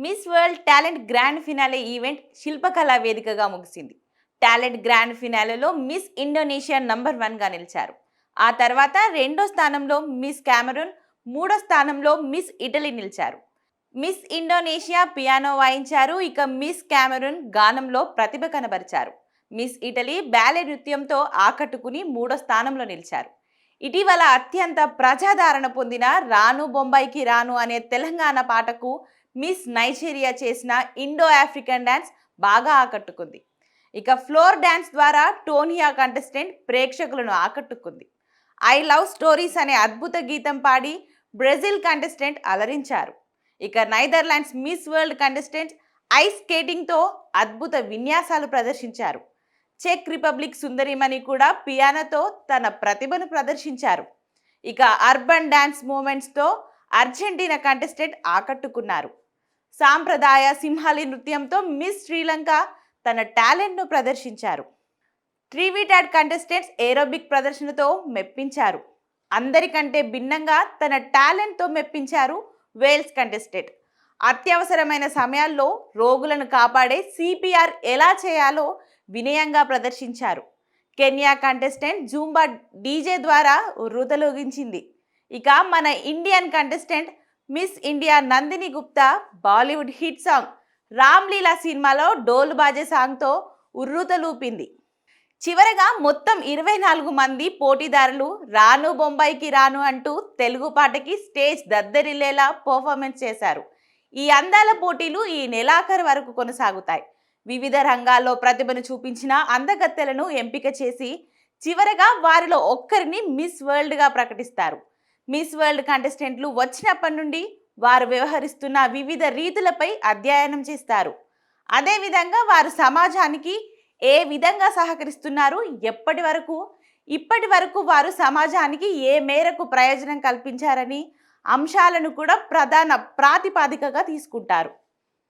Miss World talent grand finale event శిల్పకళా వేదికగా ముగిసింది. టాలెంట్ గ్రాండ్ ఫినాలేలో మిస్ ఇండోనేషియా నంబర్ 1గా నిలిచారు. ఆ తర్వాత రెండో స్థానంలో మిస్ కెమెరూన్, మూడో స్థానంలో మిస్ ఇటలీ నిలిచారు. మిస్ ఇండోనేషియా పియానో వాయించారు. ఇక మిస్ కెమెరూన్ గానంలో ప్రతిభ కనబరిచారు. మిస్ ఇటలీ బ్యాలే నృత్యంతో ఆకట్టుకుని మూడో స్థానంలో నిలిచారు. ఇటీవల అత్యంత ప్రజాదరణ పొందిన రాను బొంబాయికి రాను అనే తెలంగాణ పాటకు మిస్ నైజీరియా చేసిన ఇండో ఆఫ్రికన్ డాన్స్ బాగా ఆకట్టుకుంది. ఇక ఫ్లోర్ డాన్స్ ద్వారా టోనియా కంటెస్టెంట్ ప్రేక్షకులను ఆకట్టుకుంది. ఐ లవ్ స్టోరీస్ అనే అద్భుత గీతం పాడి బ్రెజిల్ కంటెస్టెంట్ అలరించారు. ఇక Netherlands Miss World contestant ice స్కేటింగ్తో అద్భుత విన్యాసాలు ప్రదర్శించారు. చెక్ రిపబ్లిక్ సుందరిమణి కూడా పియానోతో తన ప్రతిభను ప్రదర్శించారు. ఇక అర్బన్ డాన్స్ మూమెంట్స్తో అర్జెంటీనా కంటెస్టెంట్ ఆకట్టుకున్నారు. సాంప్రదాయ సింహాలి నృత్యంతో మిస్ శ్రీలంక తన టాలెంట్ను ప్రదర్శించారు. ట్రివిటాడ్ కంటెస్టెంట్స్ ఏరోబిక్ ప్రదర్శనతో మెప్పించారు. అందరికంటే భిన్నంగా తన టాలెంట్తో మెప్పించారు వేల్స్ కంటెస్టెంట్. అత్యవసరమైన సమయాల్లో రోగులను కాపాడే సిపిఆర్ ఎలా చేయాలో వినయంగా ప్రదర్శించారు. కెన్యా కంటెస్టెంట్ జూంబా డీజే ద్వారా ఉర్రూతలూగించింది. ఇక మన Indian contestant miss India Nandini Gupta Bollywood hit song Ramlila సినిమాలో డోలు బాజే సాంగ్తో ఉర్రూతలూపింది. చివరగా మొత్తం 24 మంది పోటీదారులు రాను బొంబాయికి రాను అంటూ తెలుగు పాటకి స్టేజ్ దద్దరిల్లేలా పర్ఫార్మెన్స్ చేశారు. ఈ అందాల పోటీలు ఈ నెలాఖరు వరకు కొనసాగుతాయి. వివిధ రంగాల్లో ప్రతిభను చూపించిన అందగత్తెలను ఎంపిక చేసి చివరగా వారిలో ఒక్కరిని మిస్ వరల్డ్గా ప్రకటిస్తారు. మిస్ వరల్డ్ కంటెస్టెంట్లు వచ్చినప్పటి నుండి వారు వ్యవహరిస్తున్న వివిధ రీతులపై అధ్యయనం చేస్తారు. అదేవిధంగా వారు సమాజానికి ఏ విధంగా సహకరిస్తున్నారు, ఇప్పటి వరకు వారు సమాజానికి ఏ మేరకు ప్రయోజనం కల్పించారని అంశాలను కూడా ప్రధాన ప్రాతిపదికగా తీసుకుంటారు.